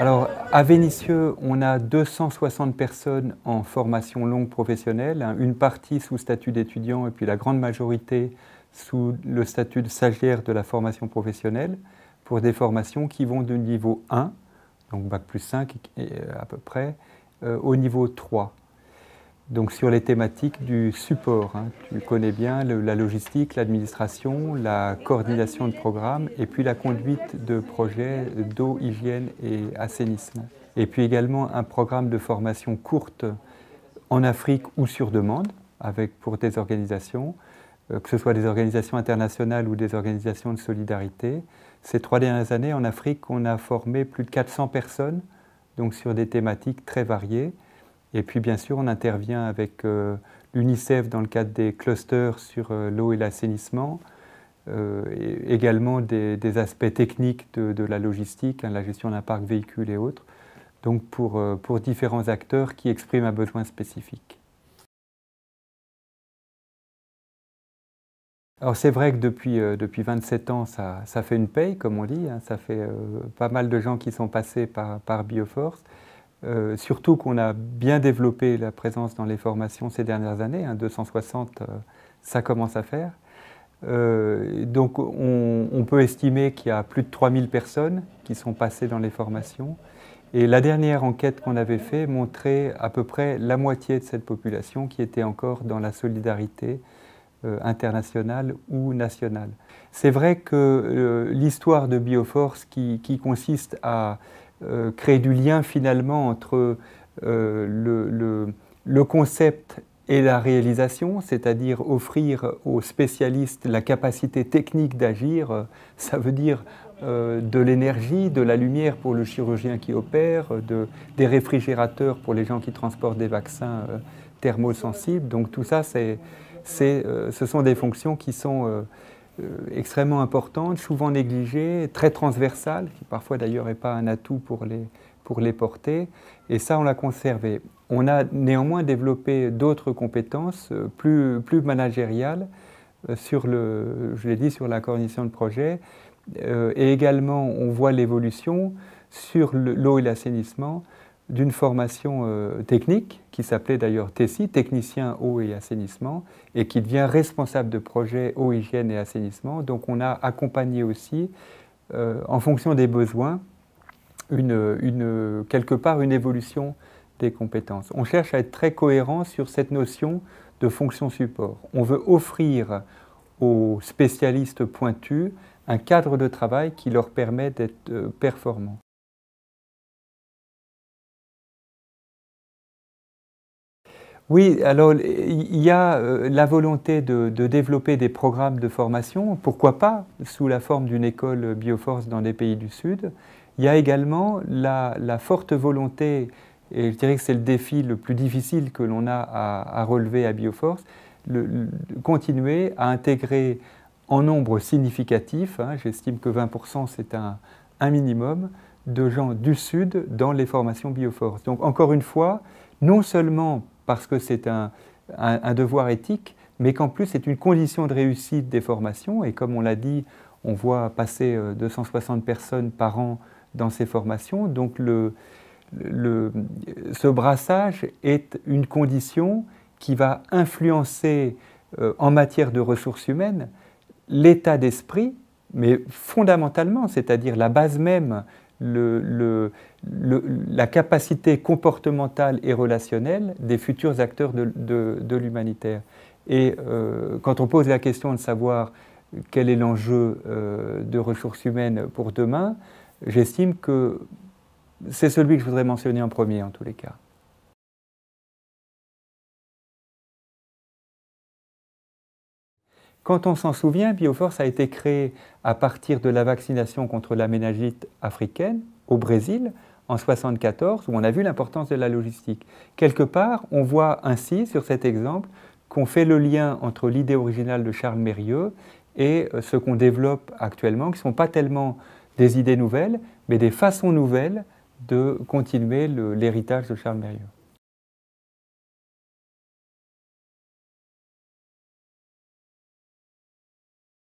Alors, à Vénissieux, on a 260 personnes en formation longue professionnelle, hein, une partie sous statut d'étudiant et puis la grande majorité sous le statut de stagiaire de la formation professionnelle, pour des formations qui vont du niveau 1, donc Bac plus 5 à peu près, au niveau 3. Donc sur les thématiques du support, hein. Tu connais bien la logistique, l'administration, la coordination de programmes et puis la conduite de projets d'eau, hygiène et assainissement. Et puis également un programme de formation courte en Afrique ou sur demande pour des organisations, que ce soit des organisations internationales ou des organisations de solidarité. Ces 3 dernières années en Afrique, on a formé plus de 400 personnes, donc sur des thématiques très variées. Et puis bien sûr, on intervient avec l'UNICEF dans le cadre des clusters sur l'eau et l'assainissement, et également des aspects techniques de la logistique, hein, la gestion d'un parc véhicule et autres, donc pour différents acteurs qui expriment un besoin spécifique. Alors c'est vrai que depuis 27 ans, ça fait une paye, comme on dit, hein, ça fait pas mal de gens qui sont passés par Bioforce. Surtout qu'on a bien développé la présence dans les formations ces dernières années, hein, 260, ça commence à faire. Donc on peut estimer qu'il y a plus de 3000 personnes qui sont passées dans les formations. Et la dernière enquête qu'on avait faite montrait à peu près la moitié de cette population qui était encore dans la solidarité internationale ou nationale. C'est vrai que l'histoire de Bioforce qui consiste à créer du lien finalement entre le concept et la réalisation, c'est-à-dire offrir aux spécialistes la capacité technique d'agir, ça veut dire de l'énergie, de la lumière pour le chirurgien qui opère, des réfrigérateurs pour les gens qui transportent des vaccins thermosensibles. Donc tout ça, ce sont des fonctions qui sont extrêmement importantes, souvent négligées, très transversales, qui parfois d'ailleurs n'est pas un atout pour les porter. Et ça, on l'a conservé. On a néanmoins développé d'autres compétences plus managériales je l'ai dit, sur la coordination de projet. Et également, on voit l'évolution sur l'eau et l'assainissement d'une formation technique qui s'appelait d'ailleurs TESI, technicien eau et assainissement, et qui devient responsable de projet eau, hygiène et assainissement. Donc on a accompagné aussi, en fonction des besoins, quelque part une évolution des compétences. On cherche à être très cohérent sur cette notion de fonction support. On veut offrir aux spécialistes pointus un cadre de travail qui leur permet d'être performants. Oui, alors il y a la volonté de développer des programmes de formation, pourquoi pas sous la forme d'une école Bioforce dans des pays du Sud. Il y a également la forte volonté, et je dirais que c'est le défi le plus difficile que l'on a à relever à Bioforce, continuer à intégrer en nombre significatif, hein, j'estime que 20% c'est un minimum, de gens du Sud dans les formations Bioforce. Donc encore une fois, non seulement parce que c'est un devoir éthique, mais qu'en plus c'est une condition de réussite des formations. Et comme on l'a dit, on voit passer 260 personnes par an dans ces formations. Donc ce brassage est une condition qui va influencer en matière de ressources humaines l'état d'esprit, mais fondamentalement, c'est-à-dire la base même, la capacité comportementale et relationnelle des futurs acteurs de l'humanitaire. Et quand on pose la question de savoir quel est l'enjeu de ressources humaines pour demain, j'estime que c'est celui que je voudrais mentionner en premier en tous les cas. Quand on s'en souvient, Bioforce a été créé à partir de la vaccination contre la méningite africaine au Brésil en 1974, où on a vu l'importance de la logistique. Quelque part, on voit ainsi, sur cet exemple, qu'on fait le lien entre l'idée originale de Charles Mérieux et ce qu'on développe actuellement, qui ne sont pas tellement des idées nouvelles, mais des façons nouvelles de continuer l'héritage de Charles Mérieux.